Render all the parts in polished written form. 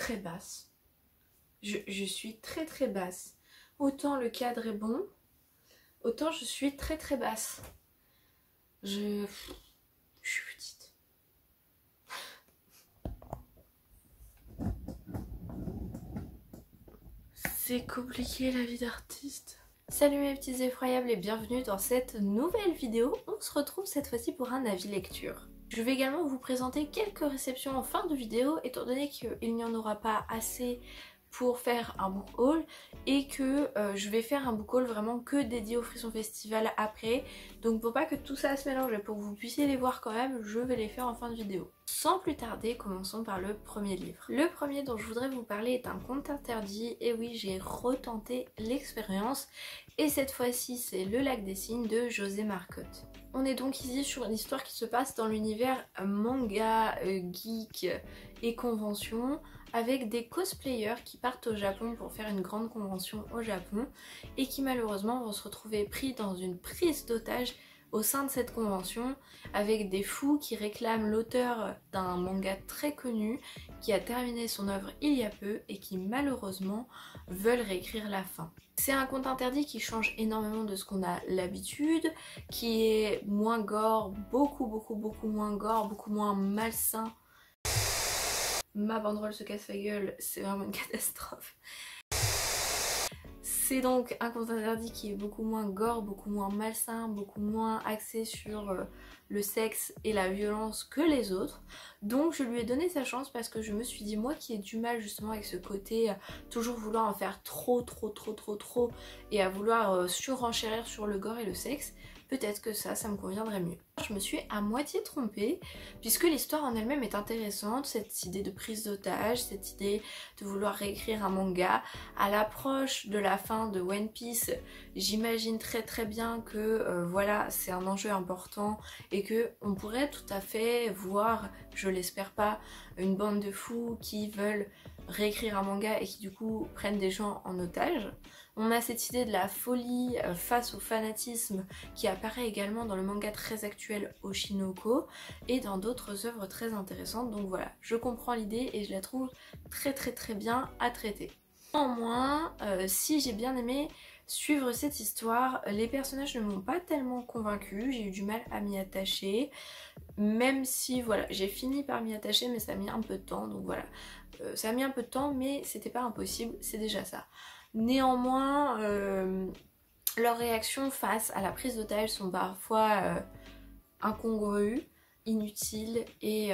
très basse. Je suis très très basse. Autant le cadre est bon, autant je suis très très basse. Je suis petite. C'est compliqué la vie d'artiste. Salut mes petits effroyables et bienvenue dans cette nouvelle vidéo. On se retrouve cette fois-ci pour un avis lecture. Je vais également vous présenter quelques réceptions en fin de vidéo étant donné qu'il n'y en aura pas assez pour faire un book haul et que je vais faire un book haul vraiment que dédié au Frisson Festival après. Donc pour pas que tout ça se mélange et pour que vous puissiez les voir quand même, je vais les faire en fin de vidéo. Sans plus tarder, commençons par le premier livre. Le premier dont je voudrais vous parler est un conte interdit. Et oui, j'ai retenté l'expérience et cette fois-ci c'est Le Lac des Cygnes de José Marcotte. On est donc ici sur une histoire qui se passe dans l'univers manga, geek et convention avec des cosplayers qui partent au Japon pour faire une grande convention au Japon et qui malheureusement vont se retrouver pris dans une prise d'otage au sein de cette convention avec des fous qui réclament l'auteur d'un manga très connu qui a terminé son œuvre il y a peu et qui malheureusement veulent réécrire la fin. C'est un conte interdit qui change énormément de ce qu'on a l'habitude, qui est moins gore, beaucoup moins gore, beaucoup moins malsain. Ma banderole se casse la gueule, c'est vraiment une catastrophe. C'est donc un conte interdit qui est beaucoup moins gore, beaucoup moins malsain, beaucoup moins axé sur le sexe et la violence que les autres. Donc je lui ai donné sa chance parce que je me suis dit, moi qui ai du mal justement avec ce côté toujours vouloir en faire trop et à vouloir surenchérir sur le gore et le sexe, peut-être que ça me conviendrait mieux. Je me suis à moitié trompée puisque l'histoire en elle-même est intéressante, cette idée de prise d'otage, cette idée de vouloir réécrire un manga. À l'approche de la fin de One Piece, j'imagine très bien que voilà, c'est un enjeu important et que on pourrait tout à fait voir, je l'espère pas, une bande de fous qui veulent réécrire un manga et qui du coup prennent des gens en otage. On a cette idée de la folie face au fanatisme qui apparaît également dans le manga très actuel Oshinoko et dans d'autres œuvres très intéressantes. Donc voilà, je comprends l'idée et je la trouve très bien à traiter. Néanmoins, si j'ai bien aimé suivre cette histoire, les personnages ne m'ont pas tellement convaincue, j'ai eu du mal à m'y attacher, même si voilà, j'ai fini par m'y attacher mais ça a mis un peu de temps, donc voilà. Ça a mis un peu de temps mais c'était pas impossible, c'est déjà ça. Néanmoins, leurs réactions face à la prise d'otage sont parfois incongrues, inutiles et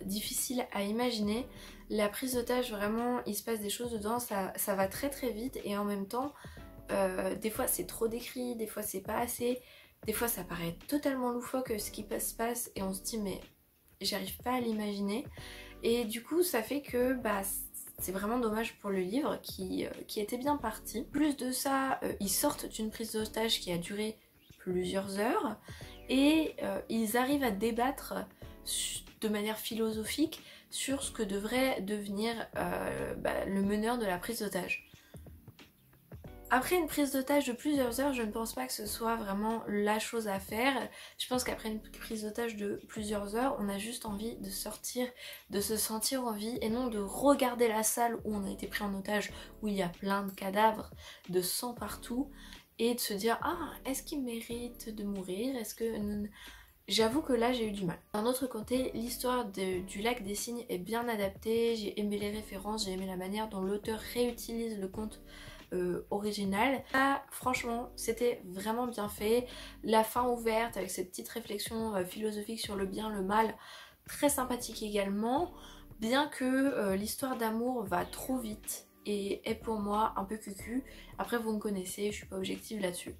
difficiles à imaginer. La prise d'otage, vraiment, il se passe des choses dedans, ça va très vite et en même temps, des fois c'est trop décrit, des fois c'est pas assez, des fois ça paraît totalement loufoque ce qui se passe et on se dit mais j'arrive pas à l'imaginer. Et du coup ça fait que bah c'est vraiment dommage pour le livre qui était bien parti. Plus de ça, ils sortent d'une prise d'otage qui a duré plusieurs heures et ils arrivent à débattre de manière philosophique sur ce que devrait devenir le meneur de la prise d'otage. Après une prise d'otage de plusieurs heures, je ne pense pas que ce soit vraiment la chose à faire. Je pense qu'après une prise d'otage de plusieurs heures, on a juste envie de sortir, de se sentir en vie et non de regarder la salle où on a été pris en otage, où il y a plein de cadavres, de sang partout et de se dire « Ah, est-ce qu'il mérite de mourir? Est-ce que... » J'avoue que là j'ai eu du mal. D'un autre côté, l'histoire du Lac des Cygnes est bien adaptée, j'ai aimé les références, j'ai aimé la manière dont l'auteur réutilise le conte original. Là, franchement, c'était vraiment bien fait. La fin ouverte avec cette petite réflexion philosophique sur le bien, le mal, très sympathique également. Bien que l'histoire d'amour va trop vite et est pour moi un peu cucu. Après, vous me connaissez, je suis pas objective là-dessus.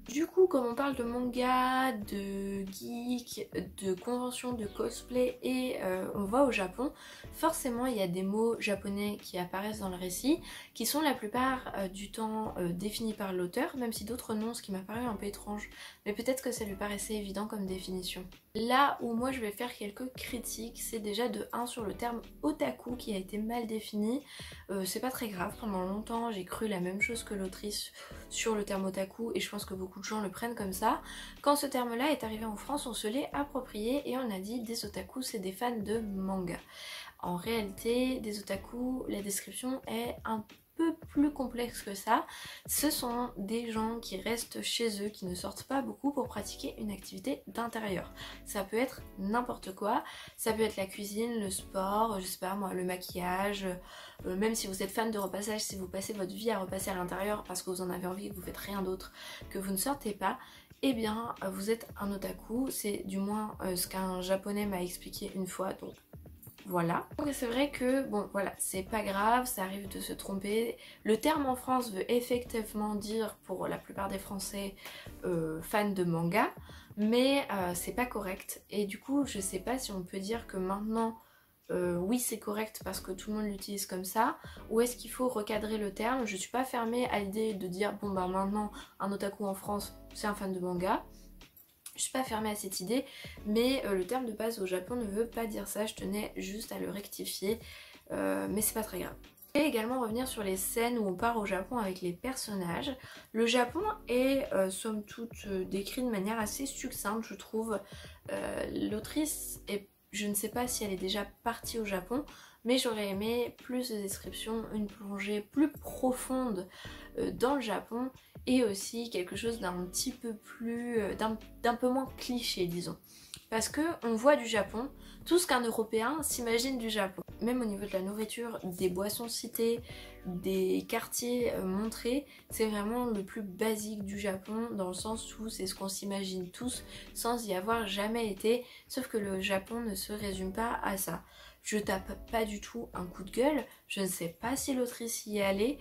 Du coup, comme on parle de manga, de geek, de convention, de cosplay et on va au Japon, forcément il y a des mots japonais qui apparaissent dans le récit qui sont la plupart du temps définis par l'auteur, même si d'autres non, ce qui m'a paru un peu étrange, mais peut-être que ça lui paraissait évident comme définition. Là où moi je vais faire quelques critiques, c'est déjà de 1 sur le terme otaku qui a été mal défini. C'est pas très grave, pendant longtemps j'ai cru la même chose que l'autrice sur le terme otaku et je pense que beaucoup beaucoup de gens le prennent comme ça. Quand ce terme-là est arrivé en France, on se l'est approprié et on a dit des otaku, c'est des fans de manga. En réalité, des otaku, la description est un peu plus complexe que ça. Ce sont des gens qui restent chez eux, qui ne sortent pas beaucoup pour pratiquer une activité d'intérieur. Ça peut être n'importe quoi, ça peut être la cuisine, le sport, je sais pas moi, le maquillage, même si vous êtes fan de repassage, si vous passez votre vie à repasser à l'intérieur parce que vous en avez envie, que vous faites rien d'autre, que vous ne sortez pas, eh bien vous êtes un otaku, c'est du moins ce qu'un japonais m'a expliqué une fois, donc voilà. Donc c'est vrai que bon voilà, c'est pas grave, ça arrive de se tromper. Le terme en France veut effectivement dire pour la plupart des Français fans de manga, mais c'est pas correct. Et du coup je sais pas si on peut dire que maintenant oui c'est correct parce que tout le monde l'utilise comme ça, ou est-ce qu'il faut recadrer le terme. Je suis pas fermée à l'idée de dire bon bah maintenant un otaku en France c'est un fan de manga. Je suis pas fermée à cette idée, mais le terme de base au Japon ne veut pas dire ça, je tenais juste à le rectifier, mais c'est pas très grave. Et également revenir sur les scènes où on part au Japon avec les personnages. Le Japon est somme toute décrit de manière assez succincte, je trouve. L'autrice, je ne sais pas si elle est déjà partie au Japon, mais j'aurais aimé plus de descriptions, une plongée plus profonde dans le Japon et aussi quelque chose d'un petit peu plus, d'un peu moins cliché disons. Parce que on voit du Japon tout ce qu'un Européen s'imagine du Japon. Même au niveau de la nourriture, des boissons citées, des quartiers montrés, c'est vraiment le plus basique du Japon dans le sens où c'est ce qu'on s'imagine tous sans y avoir jamais été, sauf que le Japon ne se résume pas à ça. Je tape pas du tout un coup de gueule, je ne sais pas si l'autrice y est allée,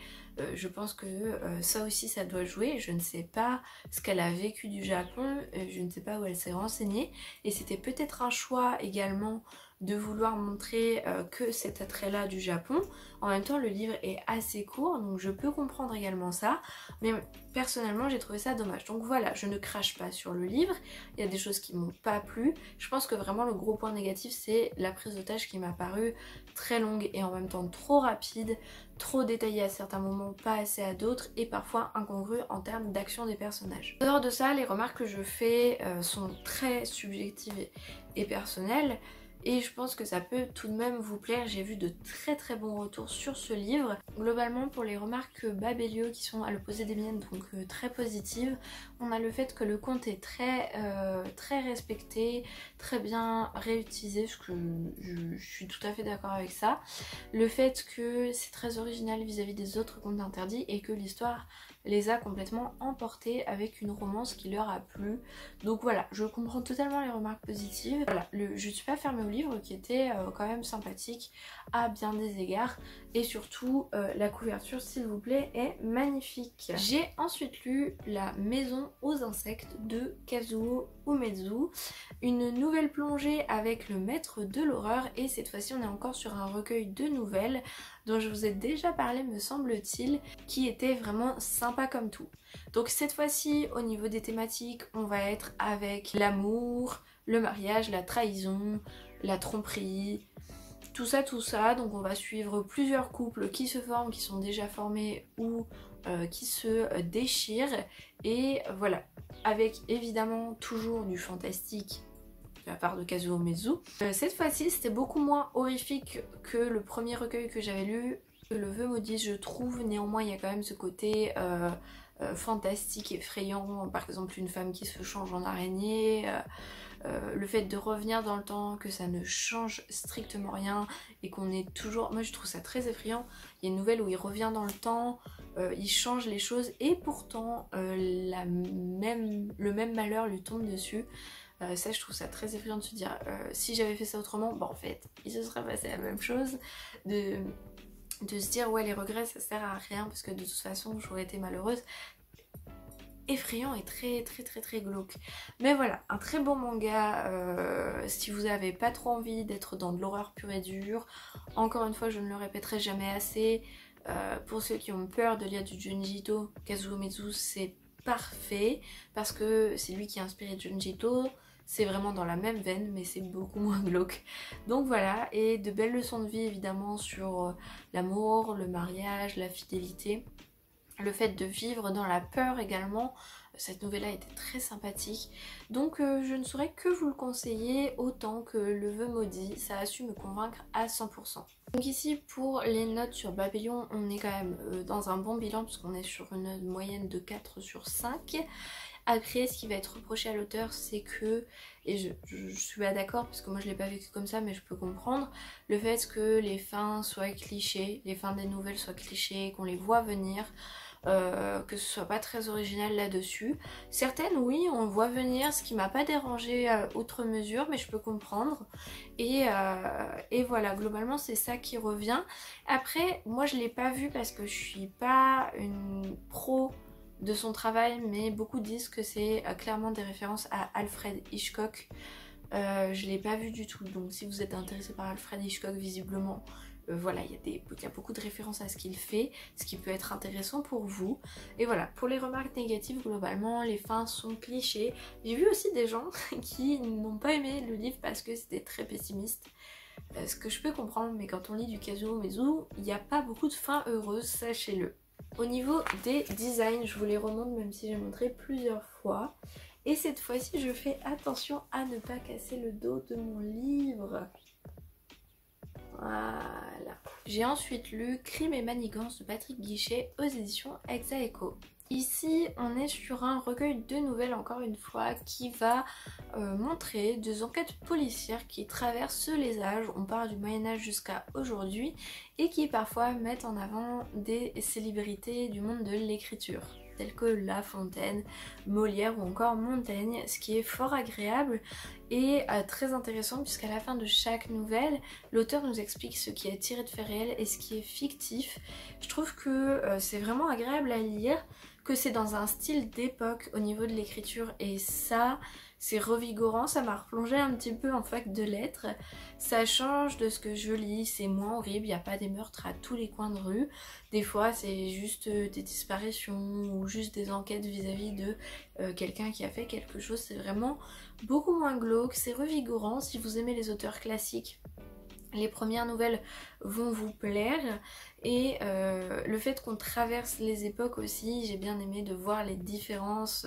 je pense que ça aussi ça doit jouer, je ne sais pas ce qu'elle a vécu du Japon, je ne sais pas où elle s'est renseignée, et c'était peut-être un choix également de vouloir montrer que cet attrait-là du Japon. En même temps le livre est assez court donc je peux comprendre également ça, mais personnellement j'ai trouvé ça dommage. Donc voilà, je ne crache pas sur le livre, il y a des choses qui m'ont pas plu, je pense que vraiment le gros point négatif c'est la prise d'otage qui m'a paru très longue et en même temps trop rapide, trop détaillée à certains moments, pas assez à d'autres et parfois incongrue en termes d'action des personnages. En dehors de ça, les remarques que je fais sont très subjectives et personnelles. Et je pense que ça peut tout de même vous plaire, j'ai vu de très bons retours sur ce livre. Globalement pour les remarques Babelio qui sont à l'opposé des miennes, donc très positives, on a le fait que le conte est très respecté, très bien réutilisé, ce que je suis tout à fait d'accord avec ça. Le fait que c'est très original vis-à-vis des autres contes interdits et que l'histoire les a complètement emportés avec une romance qui leur a plu. Donc voilà, je comprends totalement les remarques positives. Voilà, je suis pas fermée au livre qui était quand même sympathique à bien des égards. Et surtout, la couverture, s'il vous plaît, est magnifique. J'ai ensuite lu La Maison aux insectes de Kazuo Umezu. Une nouvelle plongée avec le maître de l'horreur. Et cette fois-ci, on est encore sur un recueil de nouvelles dont je vous ai déjà parlé me semble-t-il, qui était vraiment sympa comme tout. Donc cette fois-ci au niveau des thématiques on va être avec l'amour, le mariage, la trahison, la tromperie, tout ça, donc on va suivre plusieurs couples qui se forment, qui sont déjà formés ou qui se déchirent et voilà, avec évidemment toujours du fantastique de la part de Kazuo Umezu. Cette fois-ci c'était beaucoup moins horrifique que le premier recueil que j'avais lu, Le Vœu Maudit je trouve, néanmoins il y a quand même ce côté fantastique, effrayant, par exemple une femme qui se change en araignée, le fait de revenir dans le temps, que ça ne change strictement rien et qu'on est toujours... Moi je trouve ça très effrayant, il y a une nouvelle où il revient dans le temps, il change les choses et pourtant le même malheur lui tombe dessus. Ça je trouve ça très effrayant de se dire si j'avais fait ça autrement, bah en fait il se serait passé la même chose, de se dire ouais les regrets ça sert à rien parce que de toute façon j'aurais été malheureuse. Effrayant et très glauque. Mais voilà, un très bon manga si vous avez pas trop envie d'être dans de l'horreur pure et dure. Encore une fois je ne le répéterai jamais assez, pour ceux qui ont peur de lire du Junji Ito, Kazuo Umezu c'est parfait parce que c'est lui qui a inspiré Junji Ito. C'est vraiment dans la même veine mais c'est beaucoup moins glauque. Donc voilà, et de belles leçons de vie évidemment sur l'amour, le mariage, la fidélité. Le fait de vivre dans la peur également, Cette nouvelle-là était très sympathique, donc je ne saurais que vous le conseiller autant que Le Vœu Maudit, ça a su me convaincre à 100%. Donc ici pour les notes sur Babylon, on est quand même dans un bon bilan puisqu'on est sur une moyenne de 4 sur 5. Après, ce qui va être reproché à l'auteur, c'est que, et je suis pas d'accord parce que moi je l'ai pas vécu comme ça, mais je peux comprendre, le fait que les fins soient clichés, les fins des nouvelles soient clichés, qu'on les voit venir, que ce soit pas très original là-dessus. Certaines, oui, on voit venir, ce qui m'a pas dérangé outre mesure, mais je peux comprendre. Et voilà, globalement c'est ça qui revient. Après, moi je l'ai pas vu parce que je suis pas une pro de son travail, mais beaucoup disent que c'est clairement des références à Alfred Hitchcock. Je l'ai pas vu du tout, donc si vous êtes intéressé par Alfred Hitchcock, visiblement, voilà, il y a beaucoup de références à ce qu'il fait, ce qui peut être intéressant pour vous. Et voilà, pour les remarques négatives, globalement, les fins sont clichés. J'ai vu aussi des gens qui n'ont pas aimé le livre parce que c'était très pessimiste. Ce que je peux comprendre, mais quand on lit du Kazuo Umezu, il n'y a pas beaucoup de fins heureuses, sachez-le. Au niveau des designs, je vous les remonte même si j'ai montré plusieurs fois. Et cette fois-ci, je fais attention à ne pas casser le dos de mon livre. Voilà. J'ai ensuite lu Crime et Manigance de Patrick Guichet aux éditions Exaeco. Ici, on est sur un recueil de nouvelles, encore une fois, qui va montrer des enquêtes policières qui traversent les âges. On part du Moyen-Âge jusqu'à aujourd'hui et qui parfois mettent en avant des célébrités du monde de l'écriture, telles que La Fontaine, Molière ou encore Montaigne, ce qui est fort agréable et très intéressant puisqu'à la fin de chaque nouvelle, l'auteur nous explique ce qui est tiré de faits réels et ce qui est fictif. Je trouve que c'est vraiment agréable à lire, que c'est dans un style d'époque au niveau de l'écriture et ça, c'est revigorant, ça m'a replongé un petit peu en fac de lettres. Ça change de ce que je lis, c'est moins horrible, il n'y a pas des meurtres à tous les coins de rue. Des fois c'est juste des disparitions ou juste des enquêtes vis-à-vis de quelqu'un qui a fait quelque chose. C'est vraiment beaucoup moins glauque, c'est revigorant. Si vous aimez les auteurs classiques, les premières nouvelles vont vous plaire et le fait qu'on traverse les époques aussi, j'ai bien aimé de voir les différences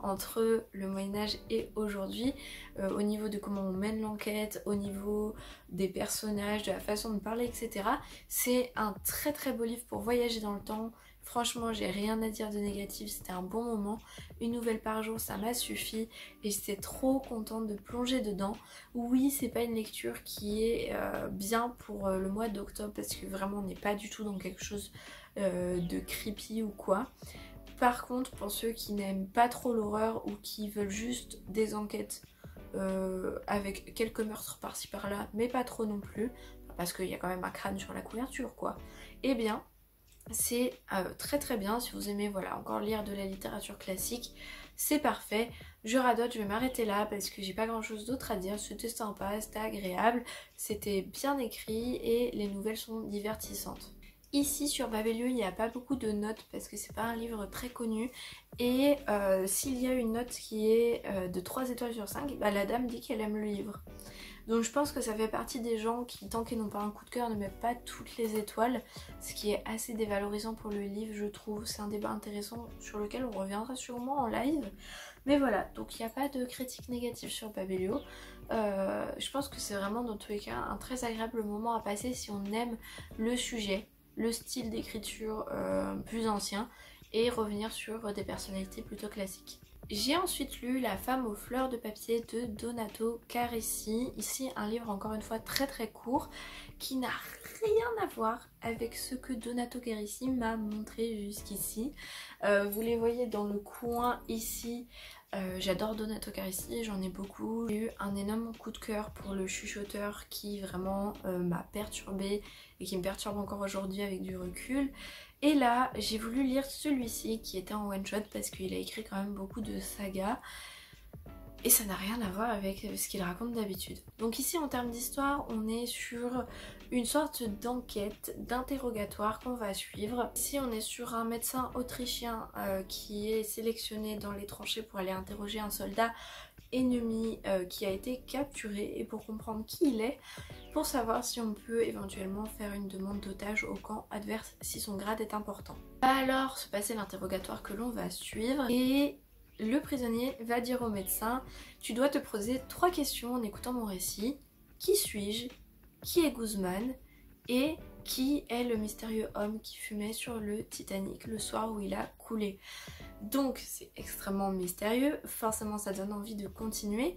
entre le Moyen-Âge et aujourd'hui au niveau de comment on mène l'enquête, au niveau des personnages, de la façon de parler, etc. C'est un très très beau livre pour voyager dans le temps. Franchement, j'ai rien à dire de négatif, c'était un bon moment. Une nouvelle par jour, ça m'a suffi et j'étais trop contente de plonger dedans. Oui, c'est pas une lecture qui est bien pour le mois d'octobre parce que vraiment on n'est pas du tout dans quelque chose de creepy ou quoi. Par contre, pour ceux qui n'aiment pas trop l'horreur ou qui veulent juste des enquêtes avec quelques meurtres par-ci par-là, mais pas trop non plus, parce qu'il y a quand même un crâne sur la couverture quoi, eh bien c'est très très bien. Si vous aimez voilà encore lire de la littérature classique, c'est parfait. Je radote, je vais m'arrêter là parce que j'ai pas grand chose d'autre à dire. C'était sympa, c'était agréable, c'était bien écrit et les nouvelles sont divertissantes. Ici sur Babelio il n'y a pas beaucoup de notes parce que c'est pas un livre très connu et s'il y a une note qui est de 3 étoiles sur 5, bah, la dame dit qu'elle aime le livre. Donc je pense que ça fait partie des gens qui, tant qu'ils n'ont pas un coup de cœur, ne mettent pas toutes les étoiles, ce qui est assez dévalorisant pour le livre je trouve. C'est un débat intéressant sur lequel on reviendra sûrement en live. Mais voilà, donc il n'y a pas de critique négative sur Babelio. Je pense que c'est vraiment dans tous les cas un très agréable moment à passer si on aime le sujet, le style d'écriture plus ancien et revenir sur des personnalités plutôt classiques. J'ai ensuite lu La femme aux fleurs de papier de Donato Caressi. Ici un livre encore une fois très très court qui n'a rien à voir avec ce que Donato Caressi m'a montré jusqu'ici. Vous les voyez dans le coin ici. J'adore Donato Caressi, j'en ai beaucoup. J'ai eu un énorme coup de cœur pour Le Chuchoteur qui vraiment m'a perturbée et qui me perturbe encore aujourd'hui avec du recul. Et là, j'ai voulu lire celui-ci qui était en one shot parce qu'il a écrit quand même beaucoup de sagas. Et ça n'a rien à voir avec ce qu'il raconte d'habitude. Donc ici en termes d'histoire, on est sur une sorte d'enquête, d'interrogatoire qu'on va suivre. Ici on est sur un médecin autrichien qui est sélectionné dans les tranchées pour aller interroger un soldat ennemi qui a été capturé et pour comprendre qui il est, pour savoir si on peut éventuellement faire une demande d'otage au camp adverse si son grade est important. Va alors se passer l'interrogatoire que l'on va suivre et le prisonnier va dire au médecin: tu dois te poser 3 questions en écoutant mon récit. Qui suis-je? Qui est Guzman? Et qui est le mystérieux homme qui fumait sur le Titanic le soir où il a coulé? Donc c'est extrêmement mystérieux, forcément ça donne envie de continuer.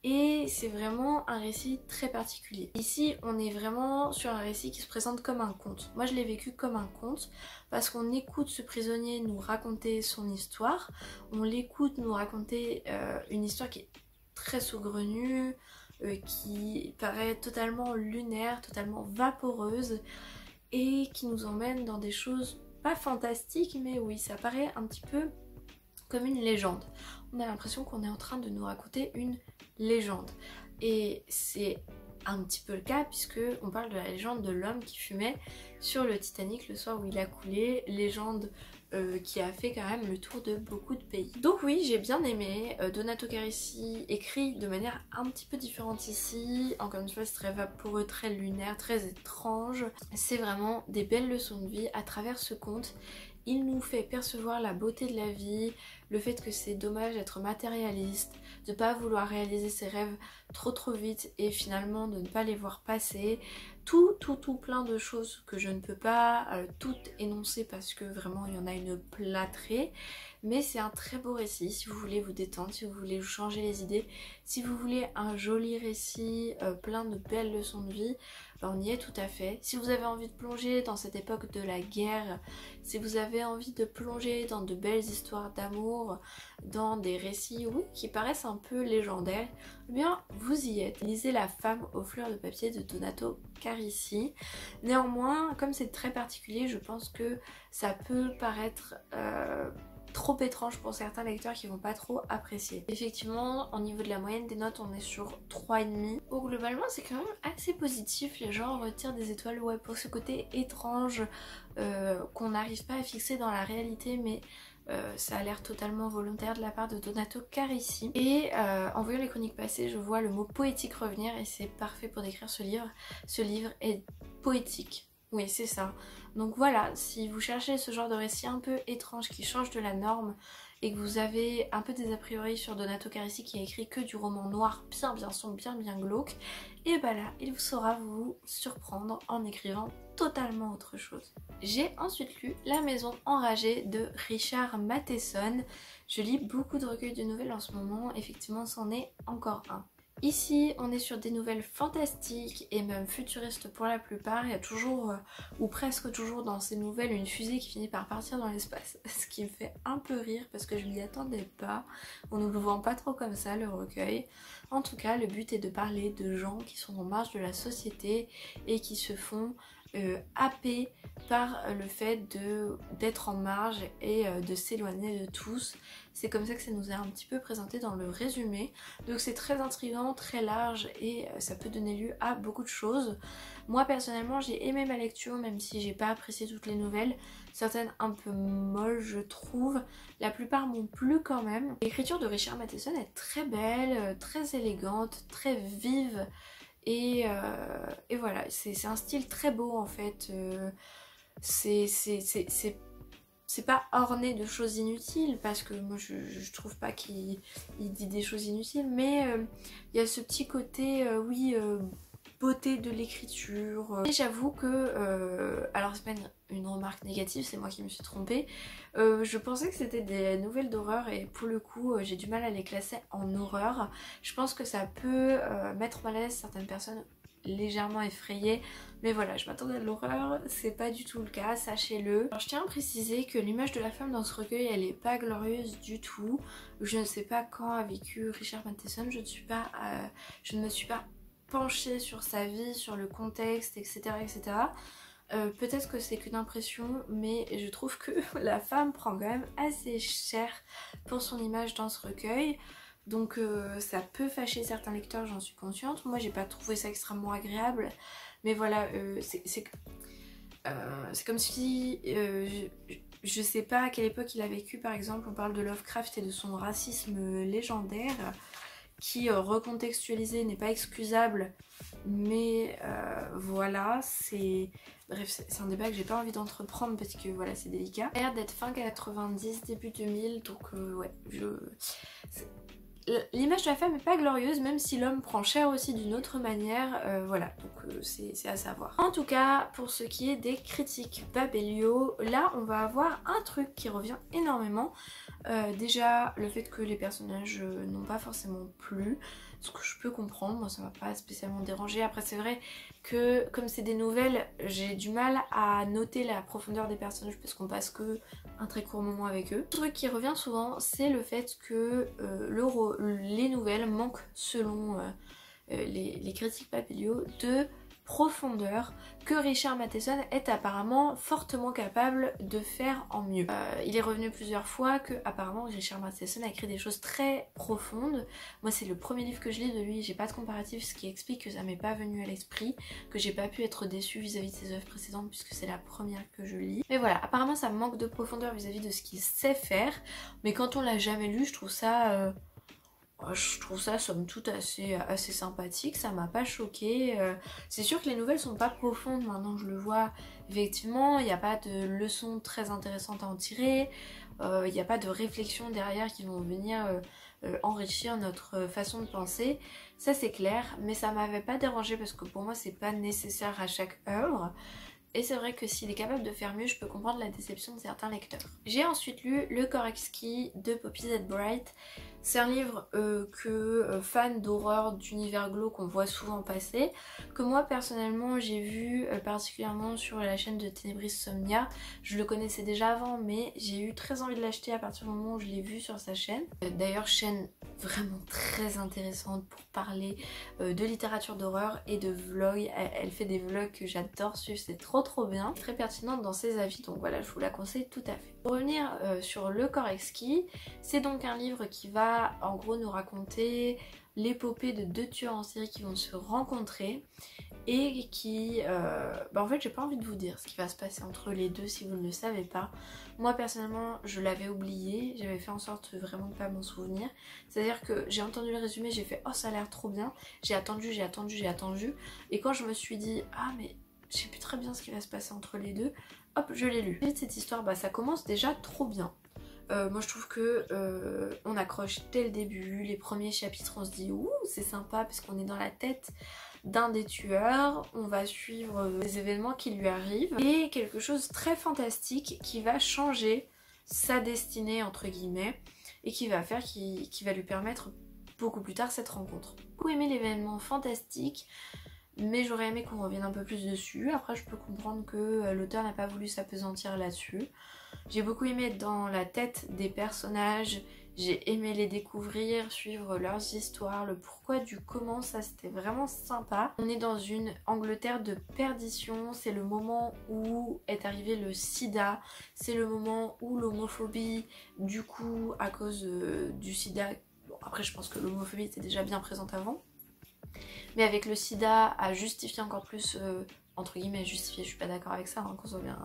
Et c'est vraiment un récit très particulier. Ici, on est vraiment sur un récit qui se présente comme un conte. Moi, je l'ai vécu comme un conte parce qu'on écoute ce prisonnier nous raconter son histoire. On l'écoute nous raconter une histoire qui est très saugrenue, qui paraît totalement lunaire, totalement vaporeuse et qui nous emmène dans des choses pas fantastiques, mais oui, ça paraît un petit peu comme une légende. On a l'impression qu'on est en train de nous raconter une légende. Et c'est un petit peu le cas puisque on parle de la légende de l'homme qui fumait sur le Titanic le soir où il a coulé, légende qui a fait quand même le tour de beaucoup de pays. Donc oui, j'ai bien aimé. Donato Carrisi écrit de manière un petit peu différente ici. Encore une fois, c'est très vaporeux, très lunaire, très étrange. C'est vraiment des belles leçons de vie à travers ce conte. Il nous fait percevoir la beauté de la vie, le fait que c'est dommage d'être matérialiste, de ne pas vouloir réaliser ses rêves trop vite et finalement de ne pas les voir passer. Tout plein de choses que je ne peux pas toutes énoncer parce que vraiment il y en a une plâtrée. Mais c'est un très beau récit si vous voulez vous détendre, si vous voulez vous changer les idées, si vous voulez un joli récit, plein de belles leçons de vie, ben on y est tout à fait. Si vous avez envie de plonger dans cette époque de la guerre, si vous avez envie de plonger dans de belles histoires d'amour, dans des récits, oui, qui paraissent un peu légendaires, eh bien vous y êtes. Lisez La femme aux fleurs de papier de Donato Carrisi. Néanmoins, comme c'est très particulier, je pense que ça peut paraître trop étrange pour certains lecteurs qui vont pas trop apprécier. Effectivement, au niveau de la moyenne des notes, on est sur 3,5. Bon, globalement, c'est quand même assez positif. Les gens retirent des étoiles, ouais, pour ce côté étrange qu'on n'arrive pas à fixer dans la réalité, mais ça a l'air totalement volontaire de la part de Donato Carrisi. Et en voyant les chroniques passées, je vois le mot poétique revenir et c'est parfait pour décrire ce livre. Ce livre est poétique. Oui, c'est ça. Donc voilà, si vous cherchez ce genre de récit un peu étrange qui change de la norme et que vous avez un peu des a priori sur Donato Carrisi qui a écrit que du roman noir bien sombre, bien glauque, et bah là, il saura vous surprendre en écrivant totalement autre chose. J'ai ensuite lu La Maison Enragée de Richard Matheson. Je lis beaucoup de recueils de nouvelles en ce moment, effectivement c'en est encore un. Ici, on est sur des nouvelles fantastiques et même futuristes pour la plupart. Il y a toujours, ou presque toujours dans ces nouvelles, une fusée qui finit par partir dans l'espace. Ce qui me fait un peu rire parce que je m'y attendais pas. On ne le vend pas trop comme ça, le recueil. En tout cas, le but est de parler de gens qui sont en marge de la société et qui se font happés par le fait d'être en marge et de s'éloigner de tous. C'est comme ça que ça nous est un petit peu présenté dans le résumé. Donc c'est très intriguant, très large et ça peut donner lieu à beaucoup de choses. Moi personnellement j'ai aimé ma lecture même si j'ai pas apprécié toutes les nouvelles. Certaines un peu molles je trouve. La plupart m'ont plu quand même. L'écriture de Richard Matheson est très belle, très élégante, très vive. Et voilà, c'est un style très beau en fait. C'est pas orné de choses inutiles parce que moi je trouve pas qu'il dit des choses inutiles, mais il y a ce petit côté oui beauté de l'écriture. Et j'avoue que alors c'est pas une remarque négative, c'est moi qui me suis trompée. Je pensais que c'était des nouvelles d'horreur et pour le coup j'ai du mal à les classer en horreur. Je pense que ça peut mettre mal à l'aise certaines personnes légèrement effrayée, mais voilà, je m'attendais à l'horreur, c'est pas du tout le cas, sachez-le. Alors je tiens à préciser que l'image de la femme dans ce recueil elle est pas glorieuse du tout. Je ne sais pas quand a vécu Richard Matheson, je ne me suis pas penchée sur sa vie, sur le contexte, etc. Peut-être que c'est qu'une impression, mais je trouve que la femme prend quand même assez cher pour son image dans ce recueil. Donc ça peut fâcher certains lecteurs, j'en suis consciente. Moi j'ai pas trouvé ça extrêmement agréable. Mais voilà, c'est comme si... je sais pas à quelle époque il a vécu par exemple. On parle de Lovecraft et de son racisme légendaire. qui recontextualisé n'est pas excusable, mais voilà, c'est... Bref, c'est un débat que j'ai pas envie d'entreprendre parce que voilà, c'est délicat. Ça a l'air d'être fin 90, début 2000, donc ouais, l'image de la femme est pas glorieuse, même si l'homme prend cher aussi d'une autre manière, voilà, donc c'est à savoir. En tout cas, pour ce qui est des critiques Babelio, là on va avoir un truc qui revient énormément. Déjà, le fait que les personnages n'ont pas forcément plu, ce que je peux comprendre, moi ça m'a pas spécialement dérangé. Après c'est vrai que comme c'est des nouvelles, j'ai du mal à noter la profondeur des personnages parce qu'on passe que un très court moment avec eux. Le truc qui revient souvent, c'est le fait que les nouvelles manquent, selon les critiques Papilio, de profondeur que Richard Matheson est apparemment fortement capable de faire en mieux. Il est revenu plusieurs fois que apparemment Richard Matheson a écrit des choses très profondes. Moi c'est le premier livre que je lis de lui, j'ai pas de comparatif, ce qui explique que ça m'est pas venu à l'esprit, que j'ai pas pu être déçue vis-à-vis de ses œuvres précédentes puisque c'est la première que je lis. Mais voilà, apparemment ça manque de profondeur vis-à-vis de ce qu'il sait faire, mais quand on l'a jamais lu, je trouve ça somme toute assez sympathique, ça m'a pas choqué. C'est sûr que les nouvelles sont pas profondes maintenant que je le vois, effectivement, il n'y a pas de leçons très intéressantes à en tirer, il n'y a pas de réflexions derrière qui vont venir enrichir notre façon de penser, ça c'est clair, mais ça m'avait pas dérangé parce que pour moi c'est pas nécessaire à chaque œuvre. Et c'est vrai que s'il est capable de faire mieux, je peux comprendre la déception de certains lecteurs. J'ai ensuite lu Le Koreski de Poppy Z. Bright. C'est un livre fans d'horreur, d'univers glauque qu'on voit souvent passer, que moi personnellement j'ai vu particulièrement sur la chaîne de Ténébris Somnia. Je le connaissais déjà avant, mais j'ai eu très envie de l'acheter à partir du moment où je l'ai vu sur sa chaîne. D'ailleurs, chaîne vraiment très intéressante pour parler de littérature d'horreur et de vlogs. Elle fait des vlogs que j'adore suivre, c'est trop bien, très pertinente dans ses avis, donc voilà, je vous la conseille tout à fait. Pour revenir sur Le Koreski, c'est donc un livre qui va en gros nous raconter l'épopée de deux tueurs en série qui vont se rencontrer et qui... en fait j'ai pas envie de vous dire ce qui va se passer entre les deux si vous ne le savez pas. Moi personnellement je l'avais oublié, j'avais fait en sorte vraiment de pas m'en souvenir. C'est à dire que j'ai entendu le résumé, j'ai fait oh ça a l'air trop bien, j'ai attendu et quand je me suis dit ah mais je sais plus très bien ce qui va se passer entre les deux, hop je l'ai lu. Cette histoire ça commence déjà trop bien. Moi je trouve que on accroche dès le début, les premiers chapitres on se dit ouh c'est sympa parce qu'on est dans la tête d'un des tueurs, on va suivre les événements qui lui arrivent et quelque chose de très fantastique qui va changer sa destinée entre guillemets et qui va faire, qui va lui permettre beaucoup plus tard cette rencontre. J'ai beaucoup aimé l'événement fantastique, mais j'aurais aimé qu'on revienne un peu plus dessus. Après je peux comprendre que l'auteur n'a pas voulu s'apesantir là-dessus. J'ai beaucoup aimé être dans la tête des personnages, j'ai aimé les découvrir, suivre leurs histoires, le pourquoi du comment, ça c'était vraiment sympa. On est dans une Angleterre de perdition, c'est le moment où est arrivé le sida, c'est le moment où l'homophobie, du coup à cause du sida, bon après je pense que l'homophobie était déjà bien présente avant, mais avec le sida a justifié encore plus... entre guillemets justifié, je suis pas d'accord avec ça, hein, qu'on soit bien,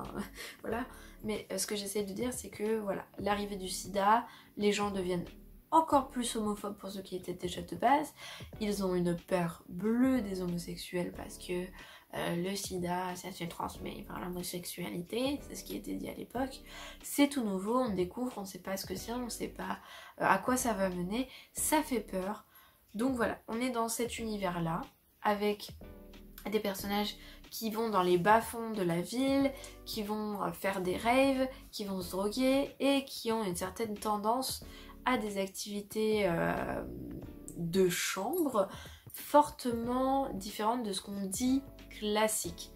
voilà, mais ce que j'essaie de dire c'est que voilà, l'arrivée du sida, les gens deviennent encore plus homophobes pour ceux qui étaient déjà de base, ils ont une peur bleue des homosexuels parce que le sida ça se transmet par l'homosexualité, c'est ce qui était dit à l'époque, c'est tout nouveau, on découvre, on sait pas ce que c'est, on sait pas à quoi ça va mener, ça fait peur, donc voilà, on est dans cet univers là, avec des personnages qui vont dans les bas-fonds de la ville, qui vont faire des raves, qui vont se droguer et qui ont une certaine tendance à des activités de chambre fortement différentes de ce qu'on dit classique.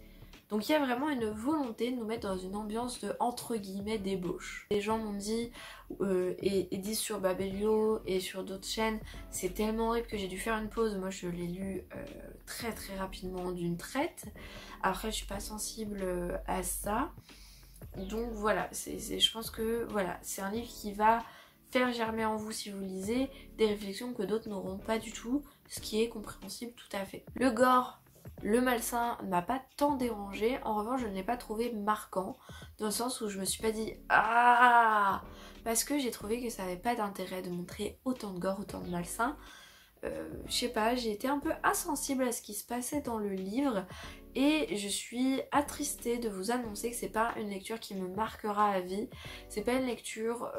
Donc il y a vraiment une volonté de nous mettre dans une ambiance de entre guillemets débauche. Les gens m'ont dit et disent sur Babelio et sur d'autres chaînes c'est tellement horrible que j'ai dû faire une pause. Moi je l'ai lu très rapidement d'une traite. Après je suis pas sensible à ça. Donc voilà, je pense que voilà, c'est un livre qui va faire germer en vous si vous lisez des réflexions que d'autres n'auront pas du tout, ce qui est compréhensible tout à fait. Le gore, le malsain ne m'a pas tant dérangé, en revanche je ne l'ai pas trouvé marquant, dans le sens où je me suis pas dit ah, parce que j'ai trouvé que ça n'avait pas d'intérêt de montrer autant de gore, autant de malsain. je sais pas, j'ai été un peu insensible à ce qui se passait dans le livre et je suis attristée de vous annoncer que c'est pas une lecture qui me marquera à vie. C'est pas une lecture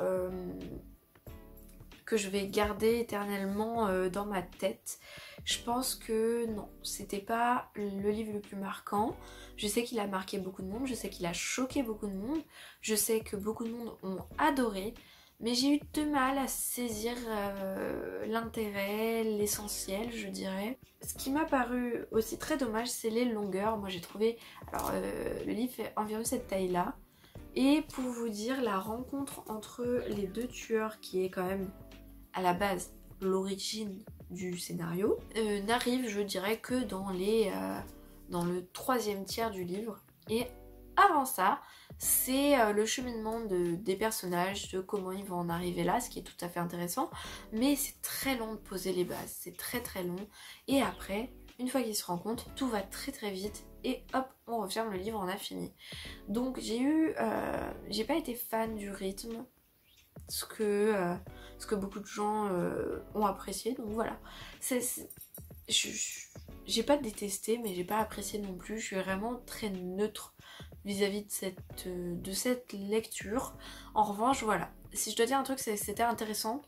que je vais garder éternellement dans ma tête. Je pense que non, c'était pas le livre le plus marquant. Je sais qu'il a marqué beaucoup de monde, je sais qu'il a choqué beaucoup de monde, je sais que beaucoup de monde ont adoré, mais j'ai eu de mal à saisir l'intérêt, l'essentiel, je dirais. Ce qui m'a paru aussi très dommage, c'est les longueurs. Moi j'ai trouvé, alors le livre fait environ cette taille-là, et pour vous dire, la rencontre entre les deux tueurs, qui est quand même à la base l'origine du scénario, n'arrive, je dirais, que dans le 3e tiers du livre. Et avant ça, c'est le cheminement des personnages, de comment ils vont en arriver là, ce qui est tout à fait intéressant, mais c'est très long de poser les bases, c'est très très long, et après, une fois qu'ils se rencontrent, tout va très très vite, et hop, on referme le livre, on a fini. Donc j'ai pas été fan du rythme, ce que beaucoup de gens ont apprécié, donc voilà. J'ai pas détesté, mais j'ai pas apprécié non plus. Je suis vraiment très neutre vis-à-vis de cette lecture. En revanche, voilà, si je dois dire un truc, c'était intéressant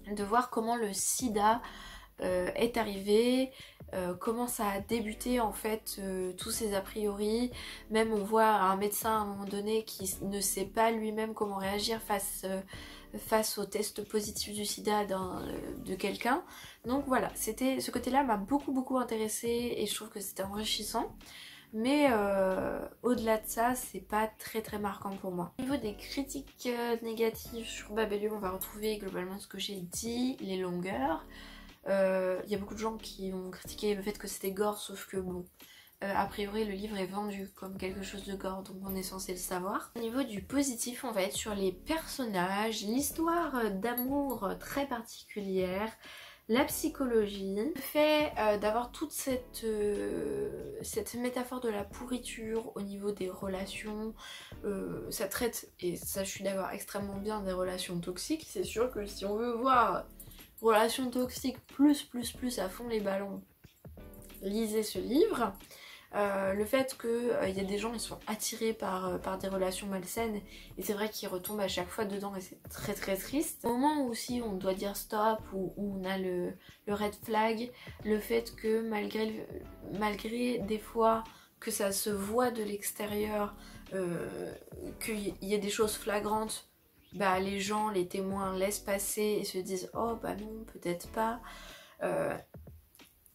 de voir comment le sida est arrivé, comment ça a débuté en fait, tous ces a priori. Même on voit un médecin à un moment donné qui ne sait pas lui-même comment réagir face au test positif du sida de quelqu'un. Donc voilà, ce côté-là m'a beaucoup intéressée et je trouve que c'était enrichissant. Mais au-delà de ça, c'est pas très marquant pour moi. Au niveau des critiques négatives sur Babelio, on va retrouver globalement ce que j'ai dit, les longueurs. Il y a beaucoup de gens qui ont critiqué le fait que c'était gore, sauf que bon, a priori le livre est vendu comme quelque chose de gore, donc on est censé le savoir. Au niveau du positif, on va être sur les personnages, l'histoire d'amour très particulière, la psychologie, le fait d'avoir toute cette métaphore de la pourriture au niveau des relations. Ça traite, et ça je suis d'accord, extrêmement bien des relations toxiques. C'est sûr que si on veut voir relations toxiques plus à fond les ballons, lisez ce livre. Le fait qu'il y a des gens qui sont attirés par des relations malsaines, et c'est vrai qu'ils retombent à chaque fois dedans et c'est très triste. Au moment où aussi on doit dire stop, où on a le red flag, le fait que malgré des fois que ça se voit de l'extérieur, qu'il y ait des choses flagrantes, bah les gens, les témoins laissent passer et se disent oh bah non, peut-être pas.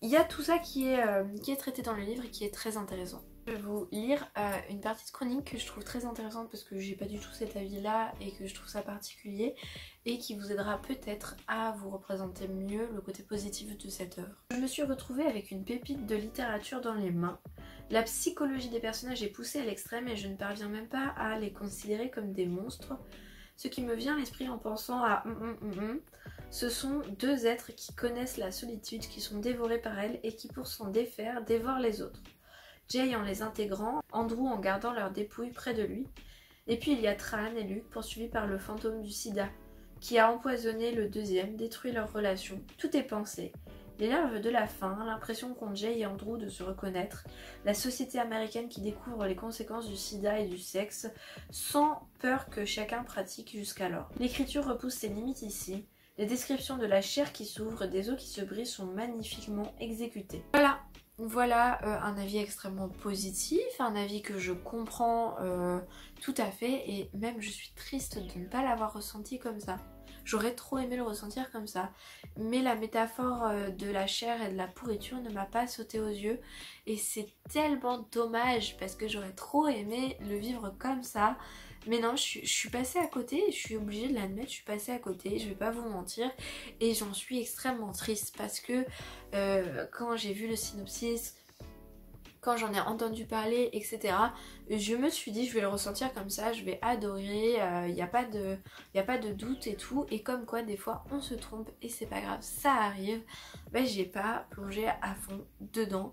Il y a tout ça qui est traité dans le livre et qui est très intéressant. Je vais vous lire une partie de chronique que je trouve très intéressante parce que j'ai pas du tout cet avis là et que je trouve ça particulier et qui vous aidera peut-être à vous représenter mieux le côté positif de cette œuvre. Je me suis retrouvée avec une pépite de littérature dans les mains. La psychologie des personnages est poussée à l'extrême et je ne parviens même pas à les considérer comme des monstres. Ce qui me vient à l'esprit en pensant à ce sont deux êtres qui connaissent la solitude, qui sont dévorés par elle et qui pour s'en défaire dévorent les autres. Jay en les intégrant, Andrew en gardant leur dépouille près de lui. Et puis il y a Tran et Luke poursuivis par le fantôme du sida, qui a empoisonné le deuxième, détruit leur relation. Tout est pensé. Les larves de la faim, l'impression qu'ont Jay et Andrew de se reconnaître, la société américaine qui découvre les conséquences du sida et du sexe, sans peur que chacun pratique jusqu'alors. L'écriture repousse ses limites ici. Les descriptions de la chair qui s'ouvre, des os qui se brisent sont magnifiquement exécutées. Voilà un avis extrêmement positif, un avis que je comprends tout à fait, et même je suis triste de ne pas l'avoir ressenti comme ça. J'aurais trop aimé le ressentir comme ça, mais la métaphore de la chair et de la pourriture ne m'a pas sauté aux yeux et c'est tellement dommage parce que j'aurais trop aimé le vivre comme ça. Mais non, je suis passée à côté, je suis obligée de l'admettre, je suis passée à côté, je vais pas vous mentir, et j'en suis extrêmement triste parce que quand j'ai vu le synopsis, quand j'en ai entendu parler, etc., je me suis dit je vais le ressentir comme ça, je vais adorer, il n'y a pas de doute et tout, et comme quoi des fois on se trompe et c'est pas grave, ça arrive, ben j'ai pas plongé à fond dedans.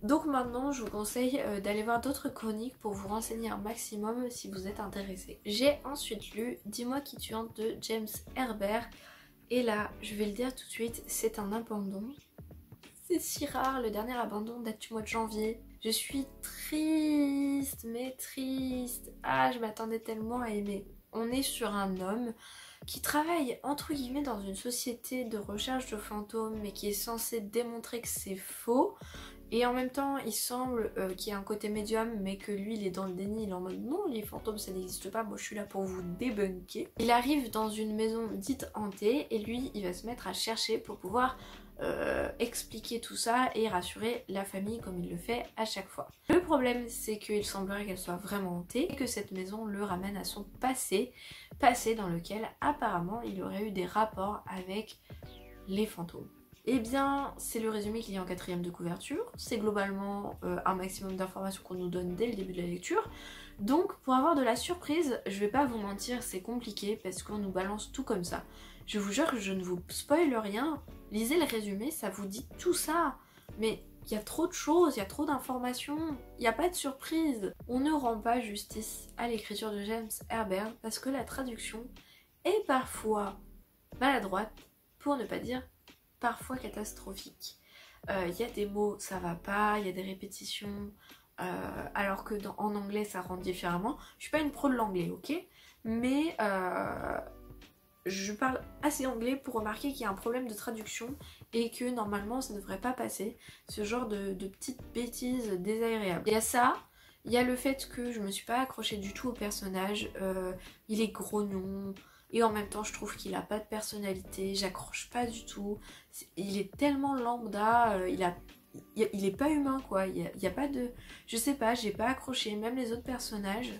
Donc maintenant je vous conseille d'aller voir d'autres chroniques pour vous renseigner un maximum si vous êtes intéressé. J'ai ensuite lu Dis-moi qui tu es de James Herbert, Et là, je vais le dire tout de suite, c'est un abandon. C'est si rare, le dernier abandon date du mois de janvier. Je suis triste, mais triste. Ah, je m'attendais tellement à aimer. On est sur un homme qui travaille entre guillemets dans une société de recherche de fantômes, mais qui est censé démontrer que c'est faux. Et en même temps, il semble qu'il y a un côté médium, mais que lui, il est dans le déni, il est en mode non, les fantômes, ça n'existe pas, moi je suis là pour vous débunker. Il arrive dans une maison dite hantée, et lui, il va se mettre à chercher pour pouvoir expliquer tout ça et rassurer la famille comme il le fait à chaque fois. Le problème, c'est qu'il semblerait qu'elle soit vraiment hantée et que cette maison le ramène à son passé dans lequel apparemment il aurait eu des rapports avec les fantômes. Eh bien, c'est le résumé qu'il y a en 4e de couverture. C'est globalement un maximum d'informations qu'on nous donne dès le début de la lecture. Donc, pour avoir de la surprise, je vais pas vous mentir, c'est compliqué parce qu'on nous balance tout comme ça. Je vous jure que je ne vous spoile rien. Lisez le résumé, ça vous dit tout ça. Mais il y a trop de choses, il y a trop d'informations, il n'y a pas de surprise. On ne rend pas justice à l'écriture de James Herbert parce que la traduction est parfois maladroite, pour ne pas dire parfois catastrophique. Il y a des mots, ça va pas, il y a des répétitions, alors que en anglais ça rend différemment. Je suis pas une pro de l'anglais, ok? Mais je parle assez anglais pour remarquer qu'il y a un problème de traduction et que normalement ça ne devrait pas passer, ce genre de petites bêtises désagréables. Il y a ça, il y a le fait que je me suis pas accrochée du tout au personnage, il est grognon, et en même temps je trouve qu'il a pas de personnalité, j'accroche pas du tout, il est tellement lambda, il est pas humain quoi, il y a pas de... Je sais pas, j'ai pas accroché, même les autres personnages.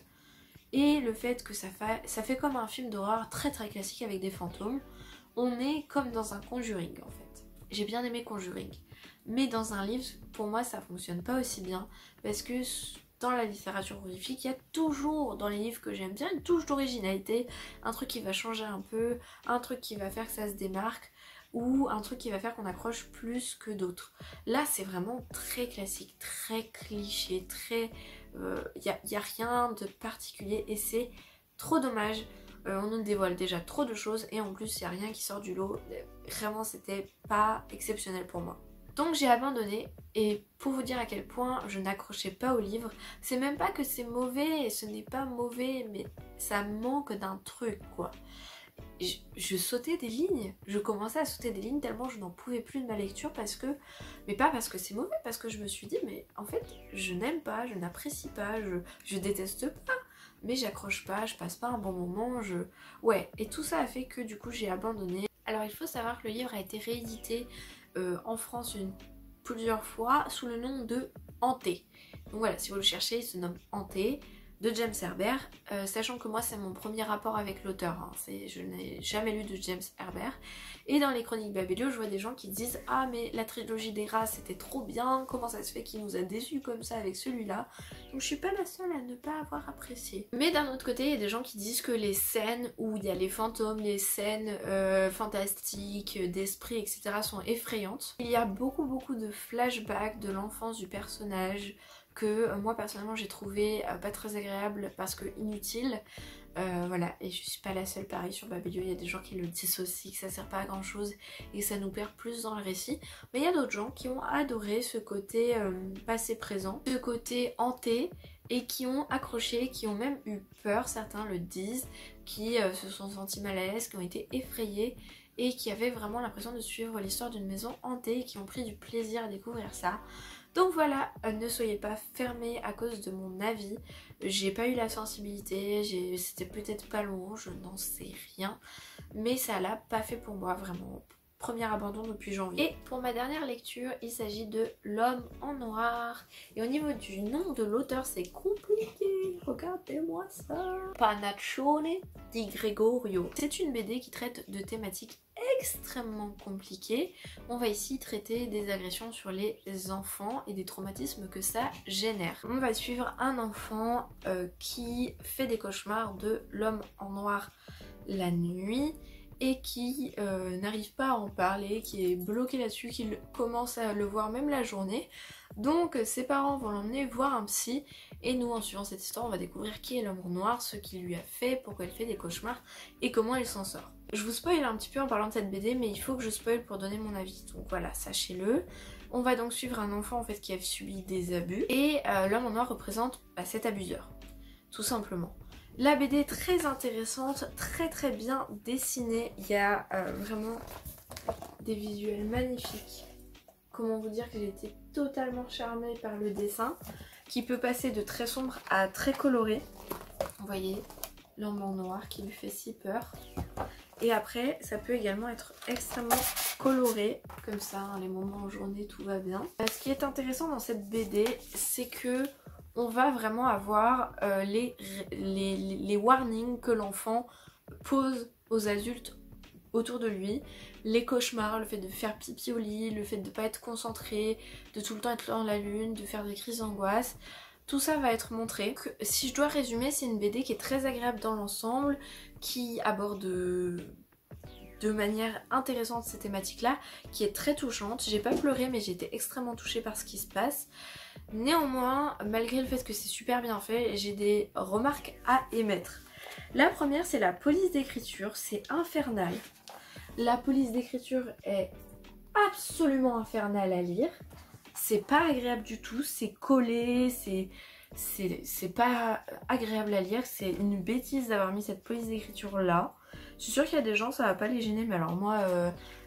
Et le fait que ça fait comme un film d'horreur très très classique avec des fantômes. On est comme dans un Conjuring en fait. J'ai bien aimé Conjuring. Mais dans un livre, pour moi ça fonctionne pas aussi bien. Parce que dans la littérature horrifique, il y a toujours, dans les livres que j'aime bien, une touche d'originalité. Un truc qui va changer un peu, un truc qui va faire que ça se démarque. Ou un truc qui va faire qu'on accroche plus que d'autres. Là c'est vraiment très classique, très cliché, très... y a rien de particulier et c'est trop dommage. On nous dévoile déjà trop de choses et en plus il n'y a rien qui sort du lot. Vraiment c'était pas exceptionnel pour moi. Donc j'ai abandonné et pour vous dire à quel point je n'accrochais pas au livre, c'est même pas que c'est mauvais et ce n'est pas mauvais mais ça manque d'un truc quoi. Je sautais des lignes, je commençais à sauter des lignes tellement je n'en pouvais plus de ma lecture parce que, mais pas parce que c'est mauvais, parce que je me suis dit mais en fait je n'aime pas, je n'apprécie pas, je déteste pas, mais j'accroche pas, je passe pas un bon moment, ouais, et tout ça a fait que du coup j'ai abandonné. Alors il faut savoir que le livre a été réédité en France plusieurs fois sous le nom de Hanté. Donc voilà, si vous le cherchez, il se nomme Hanté de James Herbert, sachant que moi c'est mon premier rapport avec l'auteur, hein. Je n'ai jamais lu de James Herbert, et dans les chroniques Babelio je vois des gens qui disent ah mais la trilogie des rats c'était trop bien, comment ça se fait qu'il nous a déçus comme ça avec celui-là, donc je suis pas la seule à ne pas avoir apprécié. Mais d'un autre côté il y a des gens qui disent que les scènes où il y a les fantômes, les scènes fantastiques, d'esprit etc sont effrayantes. Il y a beaucoup de flashbacks de l'enfance du personnage, que moi personnellement j'ai trouvé pas très agréable parce que inutile. Voilà, et je suis pas la seule, pareil sur Babelio, il y a des gens qui le disent aussi, que ça sert pas à grand chose et que ça nous perd plus dans le récit. Mais il y a d'autres gens qui ont adoré ce côté passé-présent, ce côté hanté, et qui ont accroché, qui ont même eu peur, certains le disent, qui se sont sentis mal à l'aise, qui ont été effrayés et qui avaient vraiment l'impression de suivre l'histoire d'une maison hantée et qui ont pris du plaisir à découvrir ça. Donc voilà, ne soyez pas fermés à cause de mon avis, j'ai pas eu la sensibilité, c'était peut-être pas long, je n'en sais rien, mais ça l'a pas fait pour moi vraiment. Premier abandon depuis janvier. Et pour ma dernière lecture, il s'agit de L'homme en noir. Et au niveau du nom de l'auteur, c'est compliqué. Regardez-moi ça. Panaccione di Gregorio. C'est une BD qui traite de thématiques extrêmement compliquées. On va ici traiter des agressions sur les enfants et des traumatismes que ça génère. On va suivre un enfant qui fait des cauchemars de l'homme en noir la nuit. et qui n'arrive pas à en parler, qui est bloqué là-dessus, qui commence à le voir même la journée. Donc ses parents vont l'emmener voir un psy et nous en suivant cette histoire on va découvrir qui est l'homme noir, ce qu'il lui a fait, pourquoi il fait des cauchemars et comment il s'en sort. Je vous spoil un petit peu en parlant de cette BD mais il faut que je spoil pour donner mon avis, donc voilà, sachez-le. On va donc suivre un enfant en fait qui a subi des abus et l'homme en noir représente cet abuseur, tout simplement. La BD est très intéressante, très bien dessinée, il y a vraiment des visuels magnifiques. Comment vous dire que j'ai été totalement charmée par le dessin qui peut passer de très sombre à très coloré. Vous voyez l'homme en noir qui lui fait si peur. Et après ça peut également être extrêmement coloré comme ça, hein, les moments en journée tout va bien. Ce qui est intéressant dans cette BD c'est que on va vraiment avoir les warnings que l'enfant pose aux adultes autour de lui, les cauchemars, le fait de faire pipi au lit, le fait de ne pas être concentré, de tout le temps être dans la lune, de faire des crises d'angoisse. Tout ça va être montré. Si je dois résumer, c'est une BD qui est très agréable dans l'ensemble, qui aborde de manière intéressante ces thématiques-là, qui est très touchante. J'ai pas pleuré mais j'ai été extrêmement touchée par ce qui se passe. Néanmoins, malgré le fait que c'est super bien fait, j'ai des remarques à émettre. La première, c'est la police d'écriture, c'est infernal. La police d'écriture est absolument infernale à lire. C'est pas agréable du tout, c'est collé, c'est pas agréable à lire. C'est une bêtise d'avoir mis cette police d'écriture là. Je suis sûre qu'il y a des gens, ça va pas les gêner, mais alors moi,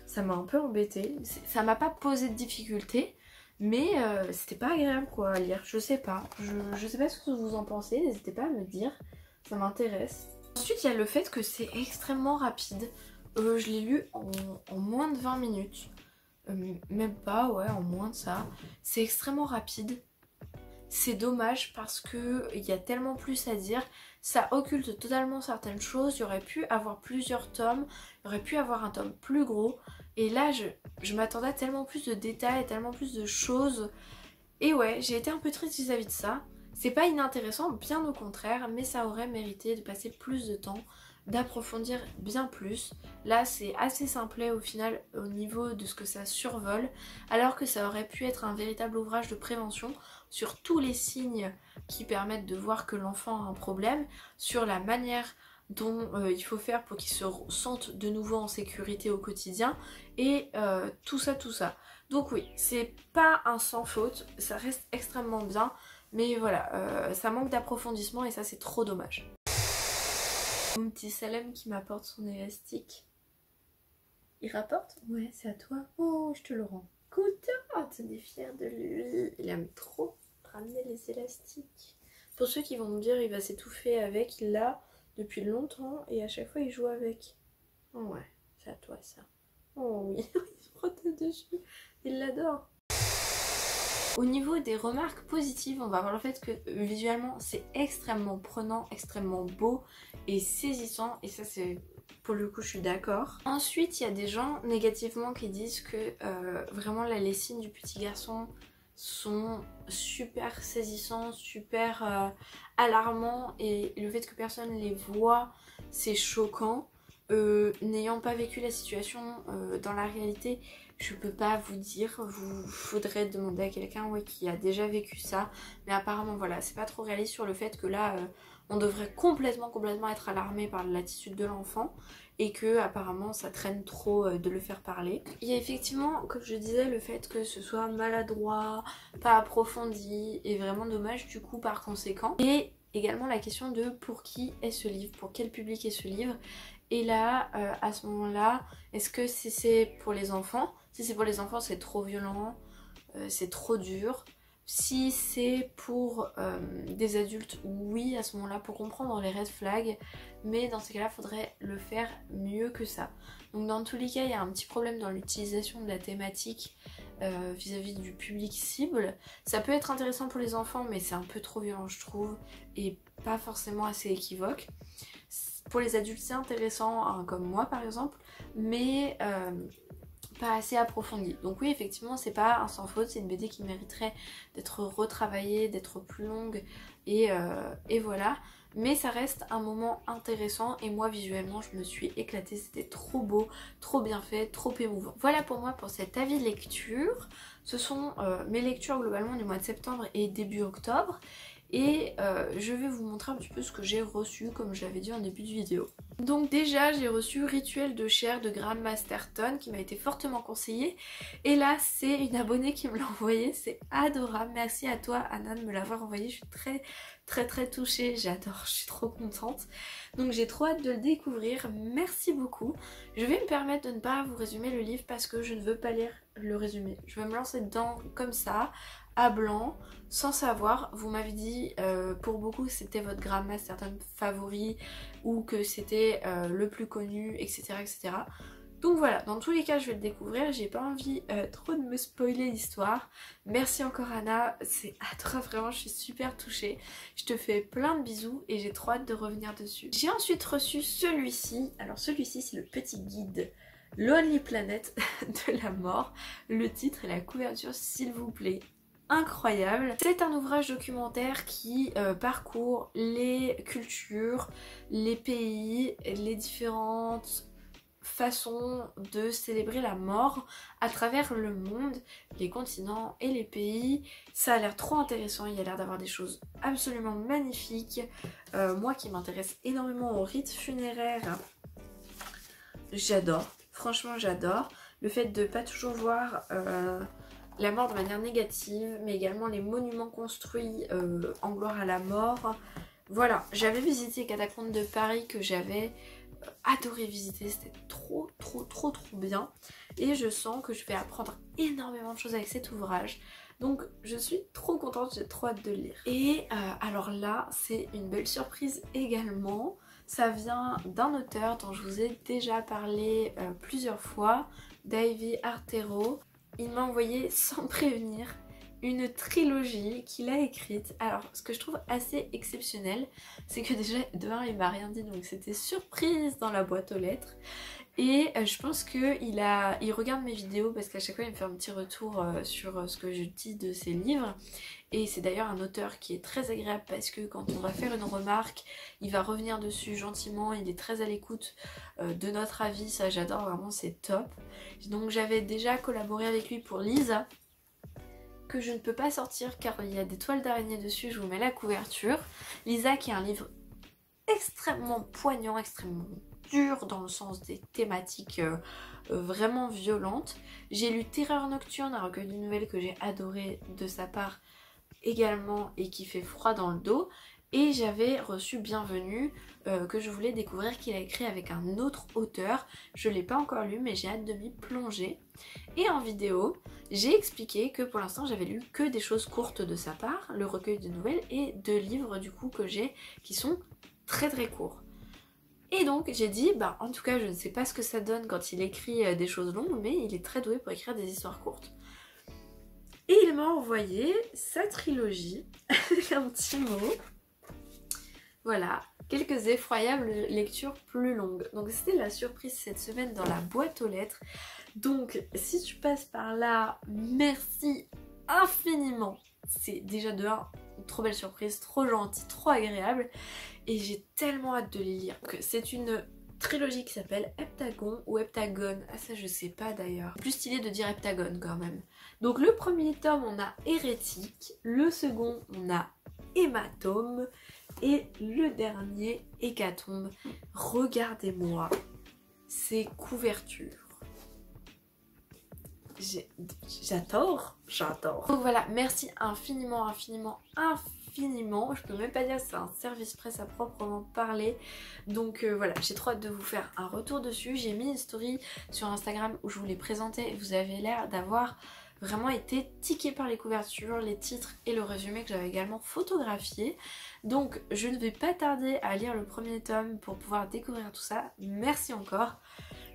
ça m'a un peu embêtée. Ça m'a pas posé de difficulté, mais c'était pas agréable quoi à lire. Je sais pas. Je sais pas ce que vous en pensez, n'hésitez pas à me dire, ça m'intéresse. Ensuite, il y a le fait que c'est extrêmement rapide. Je l'ai lu en moins de 20 minutes. Même pas, ouais, en moins de ça. C'est extrêmement rapide. C'est dommage parce que il y a tellement plus à dire. Ça occulte totalement certaines choses. Il y aurait pu avoir plusieurs tomes. Il y aurait pu avoir un tome plus gros. Et là, je m'attendais à tellement plus de détails, tellement plus de choses. Et ouais, j'ai été un peu triste vis-à-vis de ça. C'est pas inintéressant, bien au contraire, mais ça aurait mérité de passer plus de temps, d'approfondir bien plus. Là c'est assez simplet au final au niveau de ce que ça survole, alors que ça aurait pu être un véritable ouvrage de prévention sur tous les signes qui permettent de voir que l'enfant a un problème, sur la manière dont il faut faire pour qu'il se sente de nouveau en sécurité au quotidien et tout ça. Donc oui, c'est pas un sans faute, ça reste extrêmement bien, mais voilà, ça manque d'approfondissement et ça c'est trop dommage. Mon petit Salem qui m'apporte son élastique. Il rapporte? Ouais, c'est à toi. Oh, je te le rends. Écoute, oh, t'es fière de lui. Il aime trop ramener les élastiques. Pour ceux qui vont me dire il va s'étouffer avec, il l'a depuis longtemps et à chaque fois il joue avec. Oh ouais, c'est à toi ça. Oh oui, il se frotte dessus. Il l'adore. Au niveau des remarques positives, on va voir le fait que visuellement c'est extrêmement prenant, extrêmement beau et saisissant, et ça c'est pour le coup je suis d'accord. Ensuite il y a des gens négativement qui disent que vraiment les signes du petit garçon sont super saisissants, super alarmants, et le fait que personne les voit c'est choquant. N'ayant pas vécu la situation dans la réalité, je peux pas vous dire, vous faudrait demander à quelqu'un qui a déjà vécu ça, mais apparemment voilà, c'est pas trop réaliste sur le fait que là on devrait complètement être alarmé par l'attitude de l'enfant et que apparemment ça traîne trop de le faire parler. Il y a effectivement, comme je disais, le fait que ce soit maladroit, pas approfondi et vraiment dommage du coup par conséquent. Et également la question de pour qui est ce livre, pour quel public est ce livre. Et là, à ce moment-là, est-ce que si c'est pour les enfants? Si c'est pour les enfants, c'est trop violent, c'est trop dur. Si c'est pour des adultes, oui, à ce moment-là, pour comprendre les red flags. Mais dans ces cas-là, il faudrait le faire mieux que ça. Donc dans tous les cas, il y a un petit problème dans l'utilisation de la thématique vis-à-vis du public cible. Ça peut être intéressant pour les enfants, mais c'est un peu trop violent, je trouve, et pas forcément assez équivoque. Pour les adultes c'est intéressant, hein, comme moi par exemple, mais pas assez approfondi. Donc oui, effectivement c'est pas un sans faute, c'est une BD qui mériterait d'être retravaillée, d'être plus longue et voilà. mais ça reste un moment intéressant et moi visuellement je me suis éclatée, c'était trop beau, trop bien fait, trop émouvant. Voilà pour moi pour cet avis lecture. Ce sont mes lectures globalement du mois de septembre et début octobre. Et je vais vous montrer un petit peu ce que j'ai reçu comme je l'avais dit en début de vidéo. Donc déjà j'ai reçu Rituel de chair de Graham Masterton qui m'a été fortement conseillé. Et là c'est une abonnée qui me l'a envoyé, c'est adorable. Merci à toi Anna de me l'avoir envoyé, je suis très touchée, j'adore, je suis trop contente. Donc j'ai trop hâte de le découvrir, merci beaucoup. Je vais me permettre de ne pas vous résumer le livre parce que je ne veux pas lire le résumé. Je vais me lancer dedans comme ça, à blanc, sans savoir. Vous m'avez dit pour beaucoup c'était votre Graham Masterton favori ou que c'était le plus connu, etc. Donc voilà, dans tous les cas je vais le découvrir, j'ai pas envie trop de me spoiler l'histoire. Merci encore Anna, c'est adorable, vraiment je suis super touchée. Je te fais plein de bisous et j'ai trop hâte de revenir dessus. J'ai ensuite reçu celui-ci, alors celui-ci c'est le petit guide Lonely Planet de la mort. Le titre et la couverture s'il vous plaît. Incroyable. C'est un ouvrage documentaire qui parcourt les cultures, les pays, les différentes façons de célébrer la mort à travers le monde, les continents et les pays. Ça a l'air trop intéressant, il y a l'air d'avoir des choses absolument magnifiques. Moi qui m'intéresse énormément aux rites funéraires, j'adore, franchement j'adore. Le fait de pas toujours voir la mort de manière négative, mais également les monuments construits en gloire à la mort. Voilà, j'avais visité les catacombes de Paris que j'avais adoré visiter, c'était trop bien. Et je sens que je vais apprendre énormément de choses avec cet ouvrage. Donc je suis trop contente, j'ai trop hâte de le lire. Et alors là, c'est une belle surprise également. Ça vient d'un auteur dont je vous ai déjà parlé plusieurs fois, Davy Artero. Il m'a envoyé sans prévenir une trilogie qu'il a écrite. Alors ce que je trouve assez exceptionnel, c'est que déjà de un il m'a rien dit, donc c'était surprise dans la boîte aux lettres. Et je pense qu'il regarde mes vidéos parce qu'à chaque fois il me fait un petit retour sur ce que je dis de ses livres. Et c'est d'ailleurs un auteur qui est très agréable parce que quand on va faire une remarque, il va revenir dessus gentiment, il est très à l'écoute de notre avis, ça j'adore vraiment, c'est top. Donc j'avais déjà collaboré avec lui pour Lisa, que je ne peux pas sortir car il y a des toiles d'araignée dessus, je vous mets la couverture. Lisa qui est un livre extrêmement poignant, extrêmement dur dans le sens des thématiques vraiment violentes. J'ai lu Terreur Nocturne, un recueil de nouvelles que j'ai adoré de sa part également et qui fait froid dans le dos. Et j'avais reçu Bienvenue que je voulais découvrir, qu'il a écrit avec un autre auteur. Je ne l'ai pas encore lu mais j'ai hâte de m'y plonger. Et en vidéo, j'ai expliqué que pour l'instant j'avais lu que des choses courtes de sa part, le recueil de nouvelles et deux livres du coup que j'ai qui sont très courts. Et donc j'ai dit, bah en tout cas je ne sais pas ce que ça donne quand il écrit des choses longues, mais il est très doué pour écrire des histoires courtes. Et il m'a envoyé sa trilogie avec un petit mot. Voilà, quelques effroyables lectures plus longues. Donc c'était la surprise cette semaine dans la boîte aux lettres. Donc si tu passes par là, merci infiniment. C'est déjà de un, une trop belle surprise, trop gentille, trop agréable. Et j'ai tellement hâte de les lire. C'est une trilogie qui s'appelle Heptagon ou Heptagone. Ah ça je sais pas d'ailleurs. Plus stylé de dire Heptagone quand même. Donc le premier tome on a Hérétique, le second on a Hématome et le dernier Hécatombe. Regardez-moi ces couvertures. J'adore. Donc voilà, merci infiniment. Je peux même pas dire que c'est un service presse à proprement parler. Donc voilà, j'ai trop hâte de vous faire un retour dessus. J'ai mis une story sur Instagram où je vous l'ai présenté et vous avez l'air d'avoir vraiment été tiqué par les couvertures, les titres et le résumé que j'avais également photographié. Donc je ne vais pas tarder à lire le premier tome pour pouvoir découvrir tout ça. Merci encore.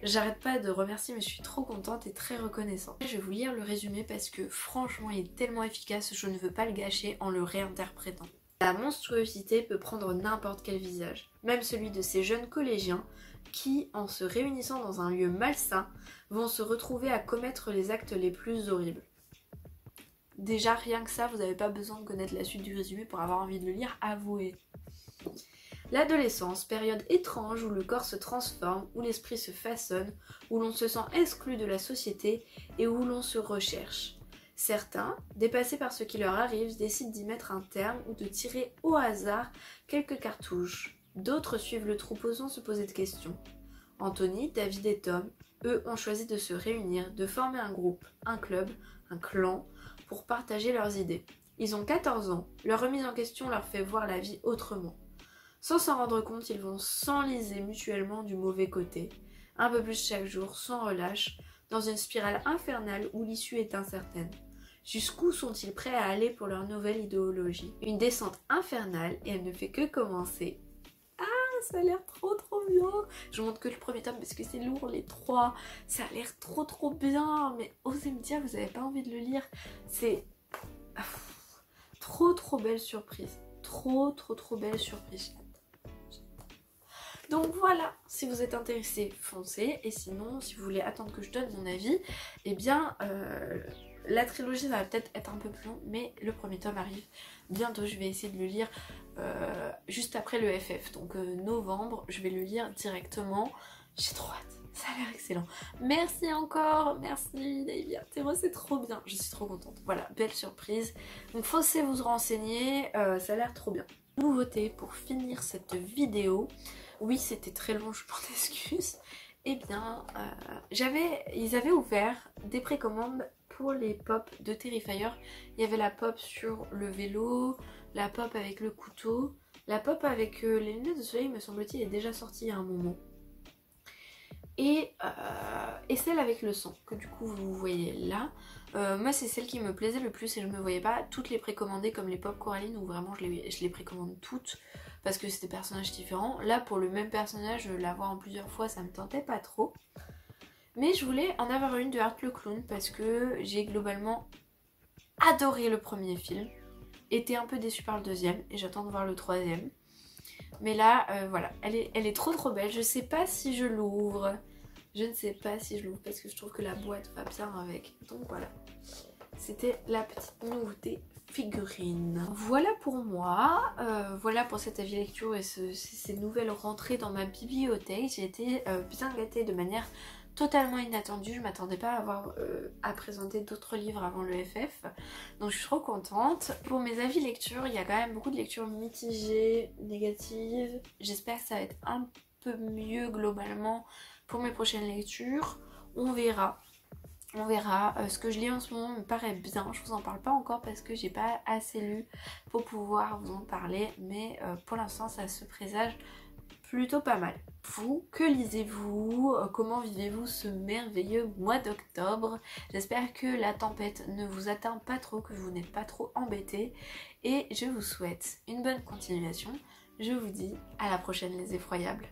J'arrête pas de remercier mais je suis trop contente et très reconnaissante. Je vais vous lire le résumé parce que franchement il est tellement efficace, je ne veux pas le gâcher en le réinterprétant. La monstruosité peut prendre n'importe quel visage, même celui de ces jeunes collégiens qui, en se réunissant dans un lieu malsain, vont se retrouver à commettre les actes les plus horribles. Déjà rien que ça, vous n'avez pas besoin de connaître la suite du résumé pour avoir envie de le lire, avouez. L'adolescence, période étrange où le corps se transforme, où l'esprit se façonne, où l'on se sent exclu de la société et où l'on se recherche. Certains, dépassés par ce qui leur arrive, décident d'y mettre un terme ou de tirer au hasard quelques cartouches. D'autres suivent le troupeau sans se poser de questions. Anthony, David et Tom, eux, ont choisi de se réunir, de former un groupe, un club, un clan, pour partager leurs idées. Ils ont 14 ans, leur remise en question leur fait voir la vie autrement. Sans s'en rendre compte, ils vont s'enliser mutuellement du mauvais côté, un peu plus chaque jour, sans relâche, dans une spirale infernale où l'issue est incertaine. Jusqu'où sont-ils prêts à aller pour leur nouvelle idéologie? Une descente infernale et elle ne fait que commencer. Ça a l'air trop bien. Je vous montre que le premier tome parce que c'est lourd les trois. Ça a l'air trop bien. Mais osez me dire, vous n'avez pas envie de le lire. C'est trop belle surprise. Trop belle surprise. Donc voilà, si vous êtes intéressé, foncez. Et sinon, si vous voulez attendre que je donne mon avis, eh bien, la trilogie ça va peut-être être un peu plus long, mais le premier tome arrive bientôt. Je vais essayer de le lire juste après le FF. Donc novembre, je vais le lire directement. J'ai trop hâte. Ça a l'air excellent. Merci encore, merci Davia Théro, c'est trop bien. Je suis trop contente. Voilà, belle surprise. Donc foncez vous renseigner, ça a l'air trop bien. Nouveauté pour finir cette vidéo. Oui, c'était très long, je m'en excuse. Eh bien, ils avaient ouvert des précommandes pour les pop de Terrifier. Il y avait la pop sur le vélo, la pop avec le couteau, la pop avec les lunettes de soleil, me semble-t-il, est déjà sortie il y a un moment. Et celle avec le sang, que du coup vous voyez là. Moi c'est celle qui me plaisait le plus et je me voyais pas toutes les précommander comme les pop Coraline où vraiment je les précommande toutes parce que c'était des personnages différents. Là pour le même personnage, l'avoir en plusieurs fois ça me tentait pas trop. Mais je voulais en avoir une de Art le Clown parce que j'ai globalement adoré le premier film. Été un peu déçue par le deuxième et j'attends de voir le troisième. Mais là, voilà, elle est trop belle. Je sais pas si je l'ouvre. Je ne sais pas si je l'ouvre parce que je trouve que la boîte va bien avec. Donc voilà, c'était la petite nouveauté figurine. Voilà pour moi, voilà pour cet avis lecture et ces nouvelles rentrées dans ma bibliothèque. J'ai été bien gâtée de manière totalement inattendue. Je m'attendais pas à avoir à présenter d'autres livres avant le FF. Donc je suis trop contente. Pour mes avis lecture, il y a quand même beaucoup de lectures mitigées, négatives. J'espère que ça va être un peu mieux globalement pour mes prochaines lectures. On verra. On verra. Ce que je lis en ce moment me paraît bien. Je vous en parle pas encore parce que j'ai pas assez lu pour pouvoir vous en parler. Mais pour l'instant ça se présage plutôt pas mal. Vous, que lisez-vous? Comment vivez-vous ce merveilleux mois d'octobre? J'espère que la tempête ne vous atteint pas trop, que vous n'êtes pas trop embêtés. Et je vous souhaite une bonne continuation. Je vous dis à la prochaine les effroyables.